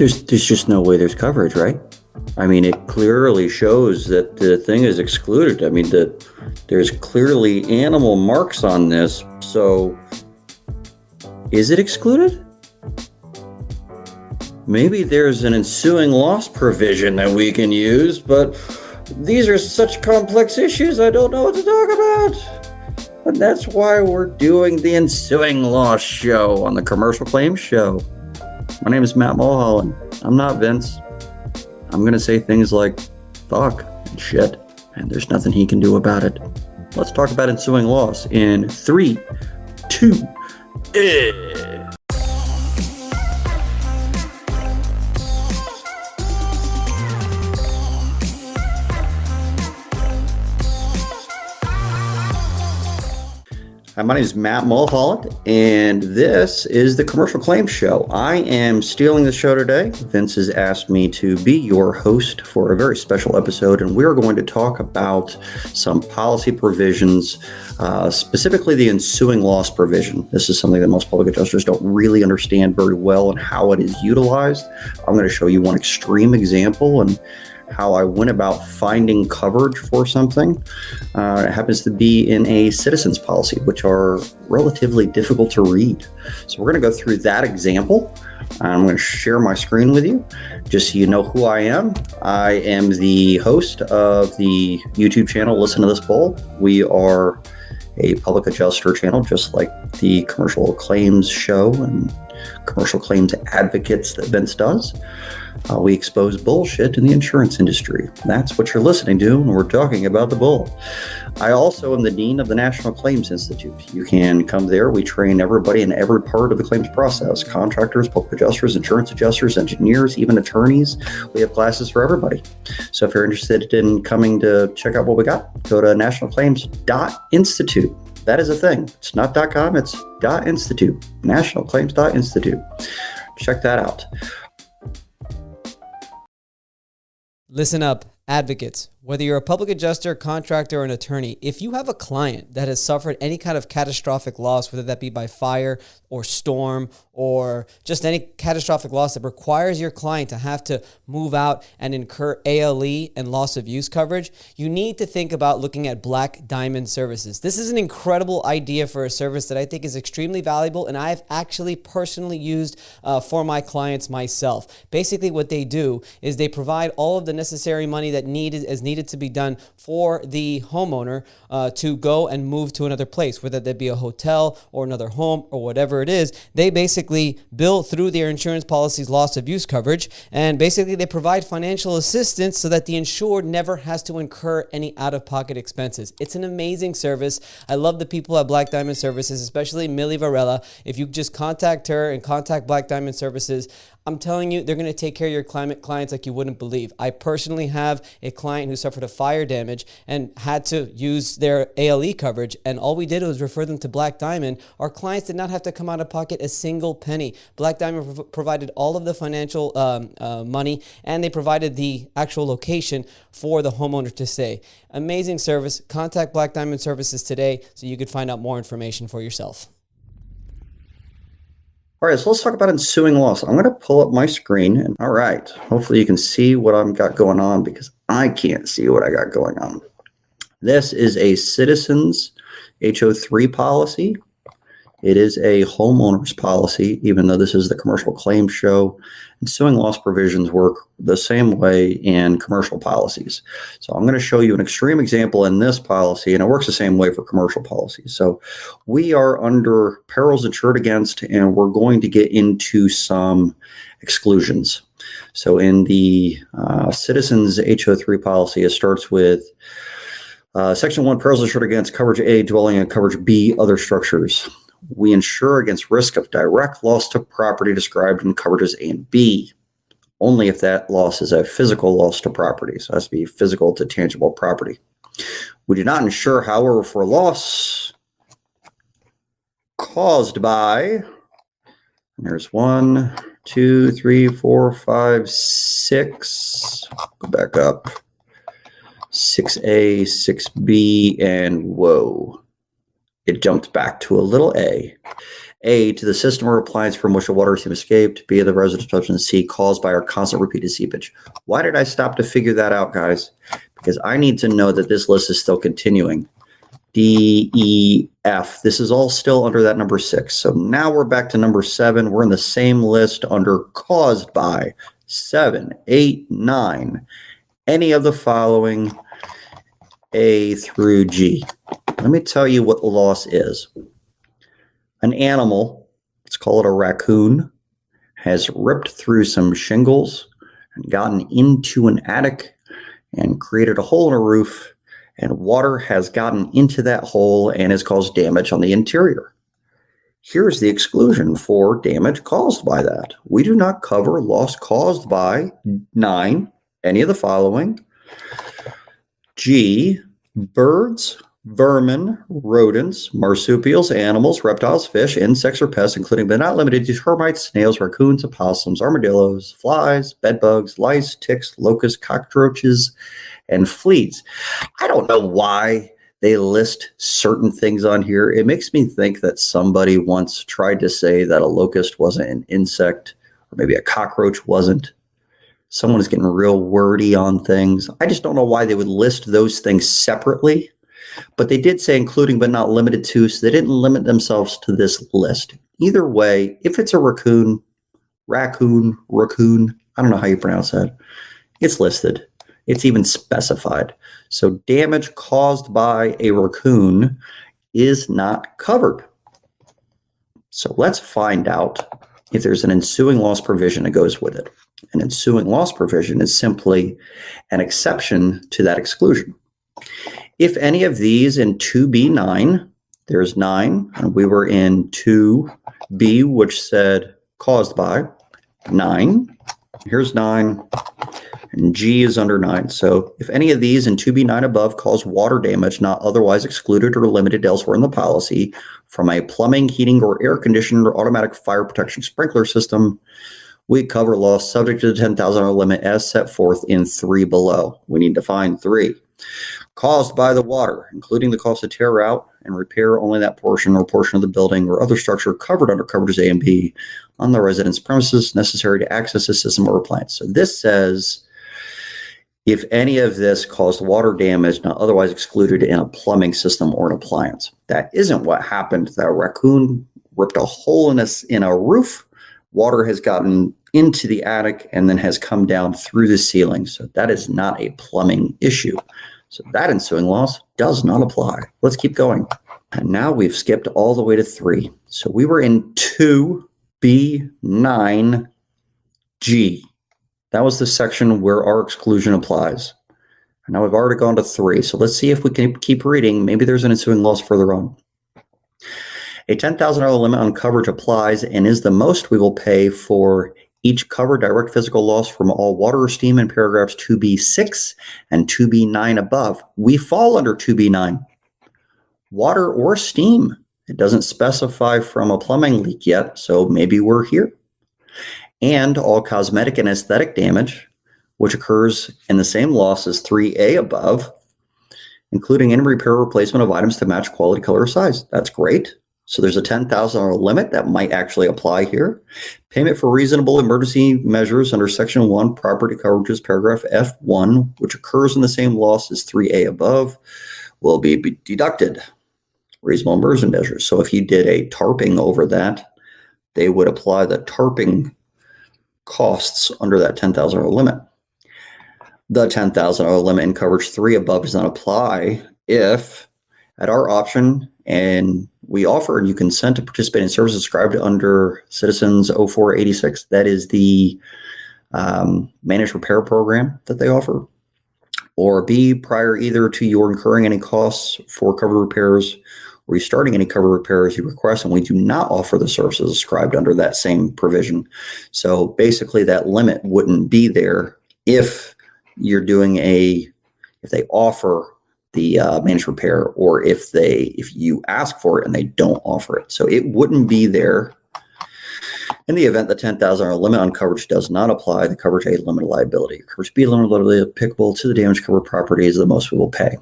There's just no way there's coverage, right? I mean, it clearly shows that the thing is excluded. I mean, there's clearly animal marks on this. So, is it excluded? Maybe there's an ensuing loss provision that we can use, but these are such complex issues, I don't know what to talk about. And that's why we're doing the Ensuing Loss show on the Commercial Claims Show. My name is Matt Mulholland. I'm not Vince. I'm going to say things like fuck and shit, and there's nothing he can do about it. Let's talk about ensuing loss in 3, 2, Hi, my name is Matt Mulholland, and this is the Commercial Claims Show. I am stealing the show today. Vince has asked me to be your host for a very special episode, and we're going to talk about some policy provisions, specifically the ensuing loss provision. This is something that most public adjusters don't really understand very well and how it is utilized. I'm going to show you one extreme example and how I went about finding coverage for something. It happens to be in a citizen's policy, which are relatively difficult to read. So we're going to go through that example. I'm going to share my screen with you, just so you know who I am. I am the host of the YouTube channel, Listen to This Bull. We are a public adjuster channel, just like the Commercial Claims Show and Commercial Claims Advocates that Vince does. We expose bullshit in the insurance industry. That's what you're listening to when we're talking about the bull. I also am the Dean of the National Claims Institute. You can come there. We train everybody in every part of the claims process. Contractors, public adjusters, insurance adjusters, engineers, even attorneys. We have classes for everybody. So if you're interested in coming to check out what we got, go to nationalclaims.institute. That is a thing. It's not .com, it's .institute. Nationalclaims.institute. Check that out. Listen up, advocates. Whether you're a public adjuster, contractor, or an attorney, if you have a client that has suffered any kind of catastrophic loss, whether that be by fire or storm or just any catastrophic loss that requires your client to have to move out and incur ALE and loss of use coverage, you need to think about looking at Black Diamond Services. This is an incredible idea for a service that I think is extremely valuable, and I've actually personally used for my clients myself. Basically, what they do is they provide all of the necessary money that is needed to be done for the homeowner to go and move to another place, whether that be a hotel or another home or whatever it is. They basically bill through their insurance policy's loss of use coverage, and basically they provide financial assistance so that the insured never has to incur any out-of-pocket expenses. It's an amazing service. I love the people at Black Diamond Services, especially Millie Varela. If you just contact her and contact Black Diamond Services, I'm telling you, they're going to take care of your clients like you wouldn't believe. I personally have a client who suffered a fire damage and had to use their ALE coverage, and all we did was refer them to Black Diamond. Our clients did not have to come out of pocket a single penny. Black Diamond provided all of the financial money, and they provided the actual location for the homeowner to stay. Amazing service. Contact Black Diamond Services today so you could find out more information for yourself. All right, so let's talk about ensuing loss. I'm going to pull up my screen. And all right, hopefully you can see what I've got going on, because I can't see what I got going on. This is a Citizens HO3 policy. It is a homeowner's policy, even though this is the Commercial Claims Show. Ensuing loss provisions work the same way in commercial policies. So I'm going to show you an extreme example in this policy, and it works the same way for commercial policies. So we are under perils insured against, and we're going to get into some exclusions. So in the Citizens HO3 policy, it starts with Section 1, perils insured against, coverage A, dwelling, and coverage B, other structures. We insure against risk of direct loss to property described in coverages A and B, only if that loss is a physical loss to property. So it has to be physical to tangible property. We do not insure, however, for loss caused by, and there's 1, 2, 3, 4, 5, 6, go back up, 6A, 6B, and whoa. It jumped back to a little a. A, to the system or appliance from which the water stream escaped. B, the residence substance. C, caused by our constant repeated seepage. Why did I stop to figure that out, guys? Because I need to know that this list is still continuing. D, E, F. This is all still under that number 6. So now we're back to number 7. We're in the same list under caused by 7, 8, 9. Any of the following A through G. Let me tell you what loss is. An animal, let's call it a raccoon, has ripped through some shingles and gotten into an attic and created a hole in a roof, and water has gotten into that hole and has caused damage on the interior. Here's the exclusion for damage caused by that. We do not cover loss caused by 9, any of the following. G, birds, vermin, rodents, marsupials, animals, reptiles, fish, insects, or pests, including but not limited to termites, snails, raccoons, opossums, armadillos, flies, bedbugs, lice, ticks, locusts, cockroaches, and fleas. I don't know why they list certain things on here. It makes me think that somebody once tried to say that a locust wasn't an insect, or maybe a cockroach wasn't. Someone is getting real wordy on things. I just don't know why they would list those things separately. But they did say including but not limited to, so they didn't limit themselves to this list. Either way, if it's a raccoon, I don't know how you pronounce that, it's listed. It's even specified. So damage caused by a raccoon is not covered. So let's find out if there's an ensuing loss provision that goes with it. An ensuing loss provision is simply an exception to that exclusion. If any of these in 2B9, there's 9, and we were in 2B, which said caused by 9. Here's 9, and G is under 9. So if any of these in 2B9 above cause water damage not otherwise excluded or limited elsewhere in the policy from a plumbing, heating, or air conditioning or automatic fire protection sprinkler system, we cover loss subject to the $10,000 limit as set forth in 3 below. We need to find 3. Caused by the water, including the cost to tear out and repair only that portion or portion of the building or other structure covered under coverages A and B on the resident's premises necessary to access the system or appliance. So this says if any of this caused water damage not otherwise excluded in a plumbing system or an appliance. That isn't what happened. That raccoon ripped a hole in a roof. Water has gotten into the attic and then has come down through the ceiling. So that is not a plumbing issue. So that ensuing loss does not apply. Let's keep going. And now we've skipped all the way to 3. So we were in 2B9G. That was the section where our exclusion applies. And now we've already gone to 3. So let's see if we can keep reading. Maybe there's an ensuing loss further on. A $10,000 limit on coverage applies and is the most we will pay for each covered direct physical loss from all water or steam in paragraphs 2B6 and 2B9 above. We fall under 2B9. Water or steam. It doesn't specify from a plumbing leak yet, so maybe we're here. And all cosmetic and aesthetic damage, which occurs in the same loss as 3A above, including any repair or replacement of items to match quality, color, or size. That's great. So there's a $10,000 limit that might actually apply here. Payment for reasonable emergency measures under Section 1, property coverages, paragraph F1, which occurs in the same loss as 3A above, will be deducted. Reasonable emergency measures. So if you did a tarping over that, they would apply the tarping costs under that $10,000 limit. The $10,000 limit in coverage 3 above does not apply if, at our option, and we offer and you consent to participate in services described under Citizens 0486. That is the managed repair program that they offer. Or B, prior either to your incurring any costs for covered repairs or restarting any covered repairs you request, and we do not offer the services described under that same provision. So basically that limit wouldn't be there if you're doing if they offer the managed repair, or if you ask for it and they don't offer it. So it wouldn't be there in the event the $10,000 limit on coverage does not apply. The coverage A limit of liability. Coverage B limit of liability applicable to the damage covered property is the most we will pay.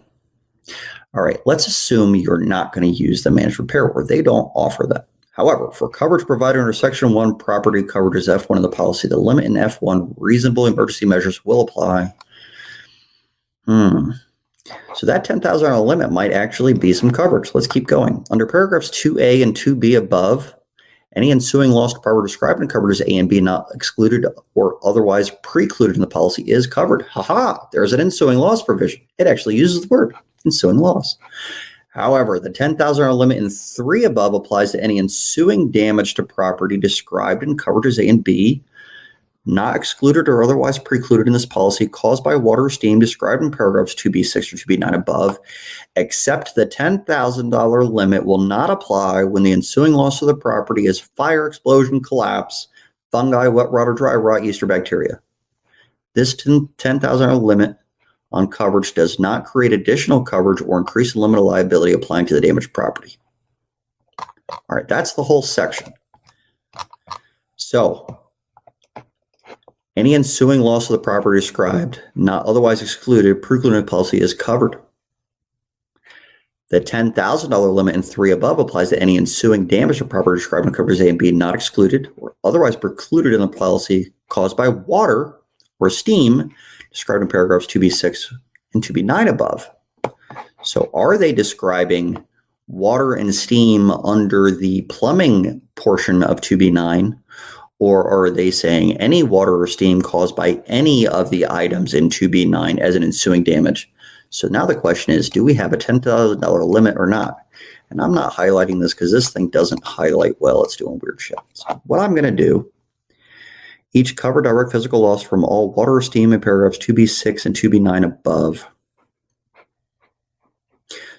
All right, let's assume you're not going to use the managed repair, or they don't offer that. However, for coverage provided under Section 1, property coverage is F1 in the policy. The limit in F1, reasonable emergency measures will apply. So that $10,000 limit might actually be some coverage. Let's keep going. Under paragraphs 2A and 2B above, any ensuing loss to property described in coverages A and B not excluded or otherwise precluded in the policy is covered. There's an ensuing loss provision. It actually uses the word ensuing loss. However, the $10,000 limit in 3 above applies to any ensuing damage to property described in coverages A and B not excluded or otherwise precluded in this policy caused by water or steam described in paragraphs 2B6 or 2B9 above, except the $10,000 limit will not apply when the ensuing loss of the property is fire, explosion, collapse, fungi, wet rot, or dry rot, yeast, or bacteria. This $10,000 limit on coverage does not create additional coverage or increase the limit of liability applying to the damaged property. All right, that's the whole section. So, any ensuing loss of the property described, not otherwise excluded, precluded policy is covered. The $10,000 limit in 3 above applies to any ensuing damage to property described in coverages A and B not excluded or otherwise precluded in the policy caused by water or steam described in paragraphs 2B6 and 2B9 above. So are they describing water and steam under the plumbing portion of 2B9? Or are they saying any water or steam caused by any of the items in 2B9 as an ensuing damage? So now the question is, do we have a $10,000 limit or not? And I'm not highlighting this because this thing doesn't highlight well. It's doing weird shit. So what I'm going to do, each covered direct physical loss from all water or steam in paragraphs 2B6 and 2B9 above.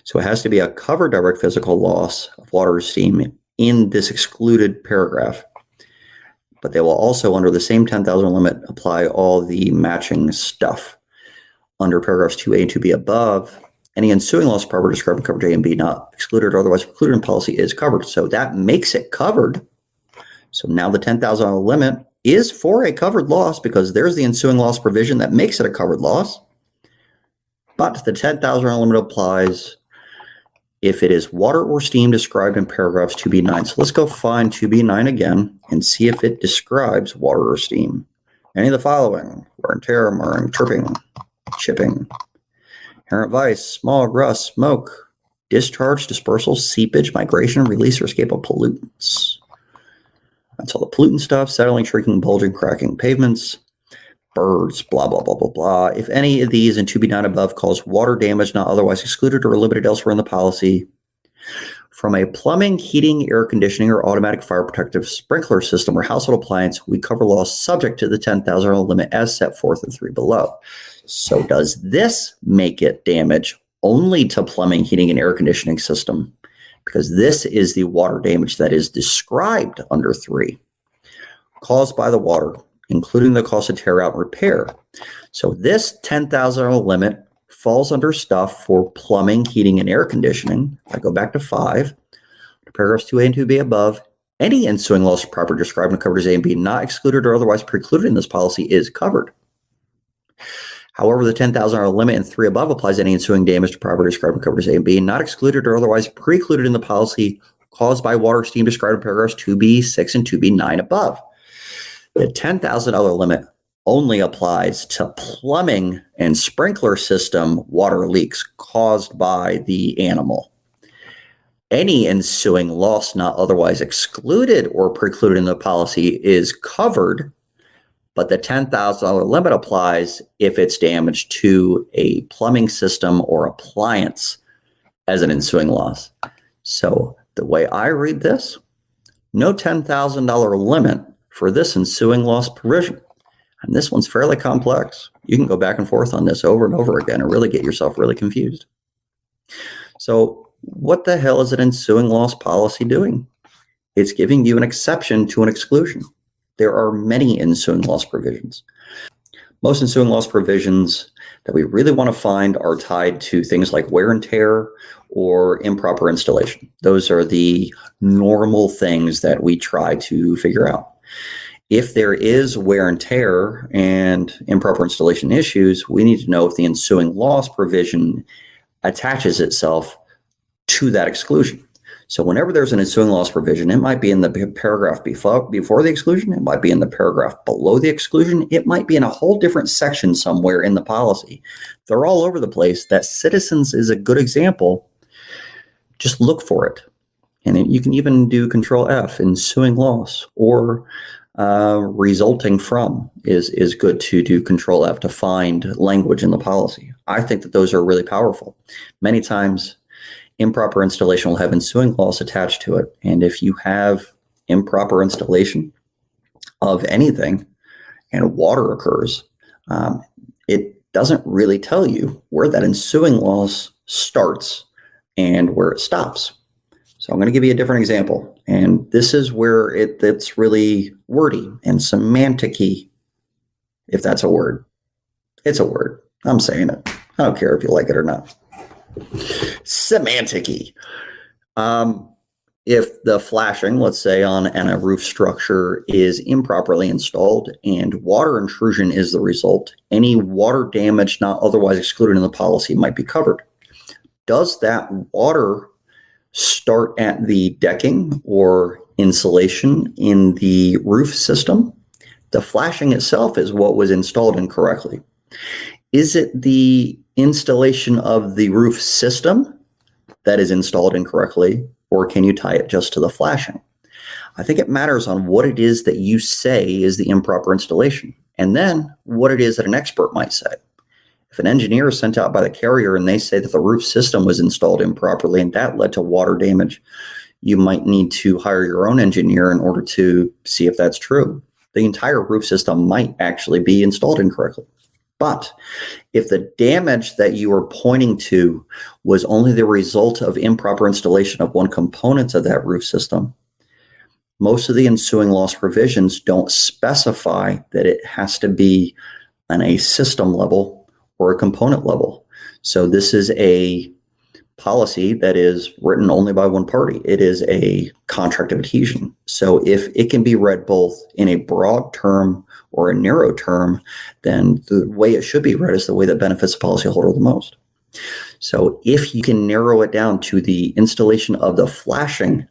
So it has to be a covered direct physical loss of water or steam in this excluded paragraph. But they will also, under the same $10,000 limit, apply all the matching stuff. Under paragraphs 2A and 2B above, any ensuing loss of property described in coverage A and B not excluded or otherwise precluded in policy is covered. So that makes it covered. So now the $10,000 limit is for a covered loss because there's the ensuing loss provision that makes it a covered loss. But the $10,000 limit applies if it is water or steam described in paragraphs 2B9. So let's go find 2B9 again and see if it describes water or steam. Any of the following: wear and tear, marring, tripping, chipping, inherent vice, small rust, smoke, discharge, dispersal, seepage, migration, release, or escape of pollutants. That's all the pollutant stuff: settling, shrinking, bulging, cracking pavements, birds, blah, blah, blah, blah, blah. If any of these in 2B9 above cause water damage not otherwise excluded or limited elsewhere in the policy from a plumbing, heating, air conditioning, or automatic fire protective sprinkler system or household appliance, we cover loss subject to the $10,000 limit as set forth in 3 below. So does this make it damage only to plumbing, heating, and air conditioning system? Because this is the water damage that is described under 3, caused by the water, including the cost of tear out and repair. So this $10,000 limit falls under stuff for plumbing, heating, and air conditioning. If I go back to 5, to paragraphs 2A and 2B above, any ensuing loss of property described in coverages A and B not excluded or otherwise precluded in this policy is covered. However, the $10,000 limit in 3 above applies to any ensuing damage to property described in coverages A and B not excluded or otherwise precluded in the policy caused by water or steam described in paragraphs 2B6 and 2B9 above. The $10,000 limit only applies to plumbing and sprinkler system water leaks caused by the animal. Any ensuing loss not otherwise excluded or precluded in the policy is covered, but the $10,000 limit applies if it's damage to a plumbing system or appliance as an ensuing loss. So the way I read this, no $10,000 limit for this ensuing loss provision. And this one's fairly complex. You can go back and forth on this over and over again and really get yourself really confused. So what the hell is an ensuing loss policy doing? It's giving you an exception to an exclusion. There are many ensuing loss provisions. Most ensuing loss provisions that we really want to find are tied to things like wear and tear or improper installation. Those are the normal things that we try to figure out. If there is wear and tear and improper installation issues, we need to know if the ensuing loss provision attaches itself to that exclusion. So whenever there's an ensuing loss provision, it might be in the paragraph before the exclusion. It might be in the paragraph below the exclusion. It might be in a whole different section somewhere in the policy. They're all over the place. That citizens is a good example. Just look for it. And you can even do Control F, ensuing loss, or resulting from is good to do Control F to find language in the policy. I think that those are really powerful. Many times, improper installation will have ensuing loss attached to it. And if you have improper installation of anything and water occurs, it doesn't really tell you where that ensuing loss starts and where it stops. So I'm going to give you a different example. And this is where it's really wordy and semantic-y, if that's a word. It's a word. I'm saying it. I don't care if you like it or not. Semantic-y. If the flashing, let's say on a roof structure, is improperly installed and water intrusion is the result, any water damage not otherwise excluded in the policy might be covered. Does that water start at the decking or insulation in the roof system? The flashing itself is what was installed incorrectly. Is it the installation of the roof system that is installed incorrectly, or can you tie it just to the flashing? I think it matters on what it is that you say is the improper installation, and then what it is that an expert might say. If an engineer is sent out by the carrier and they say that the roof system was installed improperly and that led to water damage, you might need to hire your own engineer in order to see if that's true. The entire roof system might actually be installed incorrectly. But if the damage that you are pointing to was only the result of improper installation of one component of that roof system, most of the ensuing loss provisions don't specify that it has to be on a system level or a component level. So this is a policy that is written only by one party. It is a contract of adhesion. So if it can be read both in a broad term or a narrow term, then the way it should be read is the way that benefits the policyholder the most. So if you can narrow it down to the installation of the flashing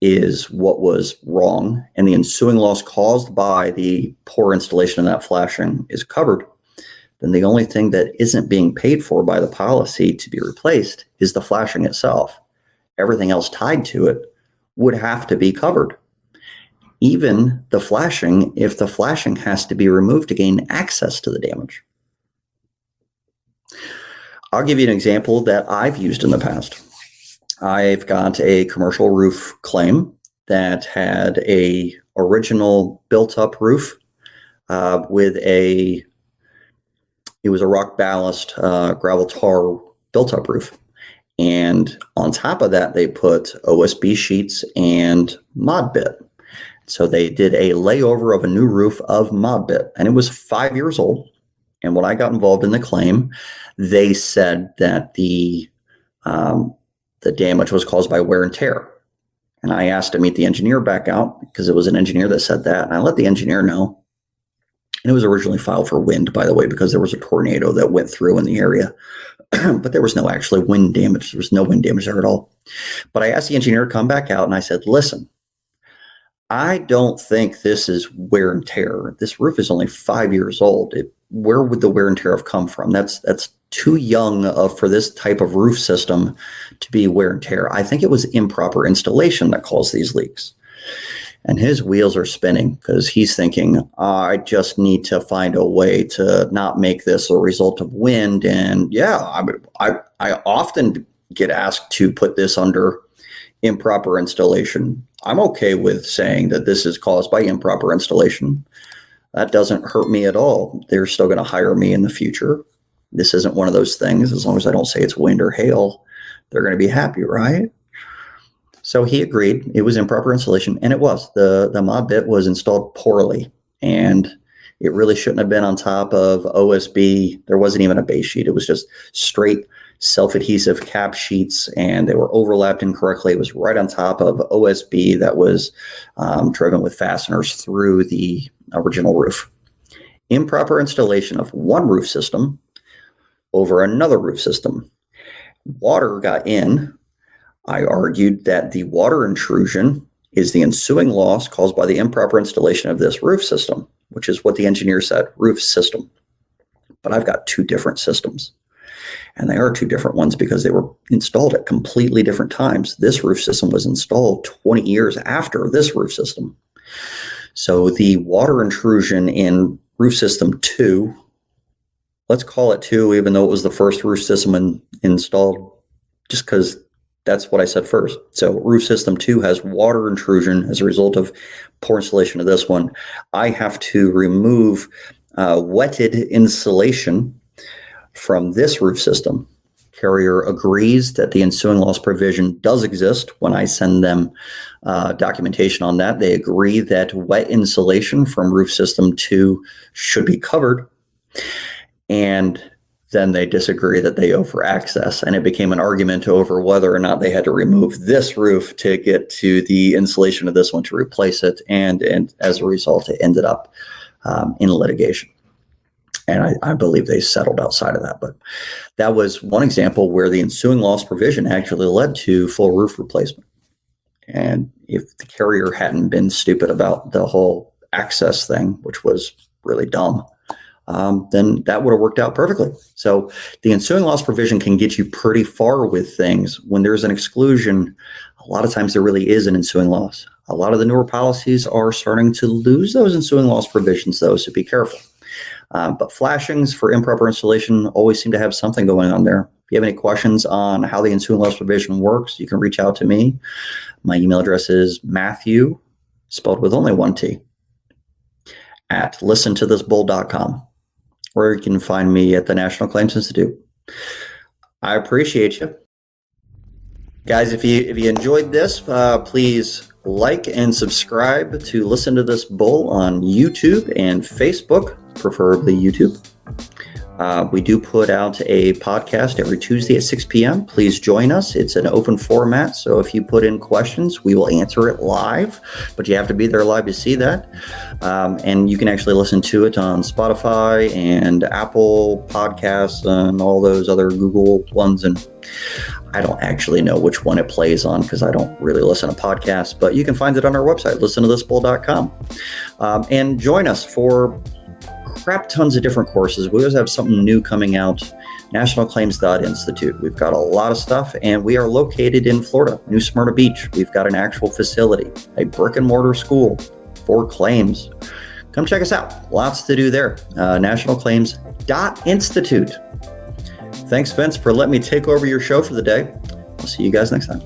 is what was wrong, and the ensuing loss caused by the poor installation of that flashing is covered, then the only thing that isn't being paid for by the policy to be replaced is the flashing itself. Everything else tied to it would have to be covered. Even the flashing, if the flashing has to be removed to gain access to the damage. I'll give you an example that I've used in the past. I've got a commercial roof claim that had a original built-up roof with it was a rock ballast, gravel tar built-up roof. And on top of that, they put OSB sheets and mod bit. So they did a layover of a new roof of mod bit, and it was 5 years old. And when I got involved in the claim, they said that the damage was caused by wear and tear. And I asked to meet the engineer back out because it was an engineer that said that. And I let the engineer know. And it was originally filed for wind, by the way, because there was a tornado that went through in the area. But there was no actually wind damage. There was no wind damage there at all. But I asked the engineer to come back out, and I said, listen, I don't think this is wear and tear. This roof is only 5 years old. Where would the wear and tear have come from? That's too young for this type of roof system to be wear and tear. I think it was improper installation that caused these leaks. And his wheels are spinning because he's thinking, I just need to find a way to not make this a result of wind. And yeah, I often get asked to put this under improper installation. I'm okay with saying that this is caused by improper installation. That doesn't hurt me at all. They're still going to hire me in the future. This isn't one of those things. As long as I don't say it's wind or hail, they're going to be happy, right? So he agreed. It was improper installation, and it was. The mod bit was installed poorly, and it really shouldn't have been on top of OSB. There wasn't even a base sheet. It was just straight self-adhesive cap sheets, and they were overlapped incorrectly. It was right on top of OSB that was driven with fasteners through the original roof. Improper installation of one roof system over another roof system. Water got in. I argued that the water intrusion is the ensuing loss caused by the improper installation of this roof system, which is what the engineer said, roof system. But I've got two different systems. And they are two different ones because they were installed at completely different times. This roof system was installed 20 years after this roof system. So the water intrusion in roof system 2, let's call it 2, even though it was the first roof system installed, just because that's what I said first. So roof system 2 has water intrusion as a result of poor installation of this one. I have to remove wetted insulation from this roof system. Carrier agrees that the ensuing loss provision does exist. When I send them documentation on that, they agree that wet insulation from roof system 2 should be covered. And then they disagree that they owe for access. And it became an argument over whether or not they had to remove this roof to get to the insulation of this one to replace it. And as a result, it ended up in litigation. And I believe they settled outside of that. But that was one example where the ensuing loss provision actually led to full roof replacement. And if the carrier hadn't been stupid about the whole access thing, which was really dumb, then that would have worked out perfectly. So the ensuing loss provision can get you pretty far with things. When there's an exclusion, a lot of times there really is an ensuing loss. A lot of the newer policies are starting to lose those ensuing loss provisions, though, so be careful. But flashings for improper installation always seem to have something going on there. If you have any questions on how the ensuing loss provision works, you can reach out to me. My email address is Mathew, spelled with only one T, at listentothisbull.com, or you can find me at the National Claims Institute. I appreciate you. Guys, if you enjoyed this, please like and subscribe to Listen to This Bull on YouTube and Facebook, preferably YouTube. We do put out a podcast every Tuesday at 6 p.m. Please join us. It's an open format, so if you put in questions, we will answer it live, but you have to be there live to see that. And you can actually listen to it on Spotify and Apple Podcasts and all those other Google ones. And I don't actually know which one it plays on because I don't really listen to podcasts, but you can find it on our website, listentothisbull.com. And join us for crap tons of different courses. We always have something new coming out. Nationalclaims.institute. We've got a lot of stuff, and we are located in Florida, New Smyrna Beach. We've got an actual facility, a brick and mortar school for claims. Come check us out. Lots to do there. Nationalclaims.institute. Thanks, Vince, for letting me take over your show for the day. I'll see you guys next time.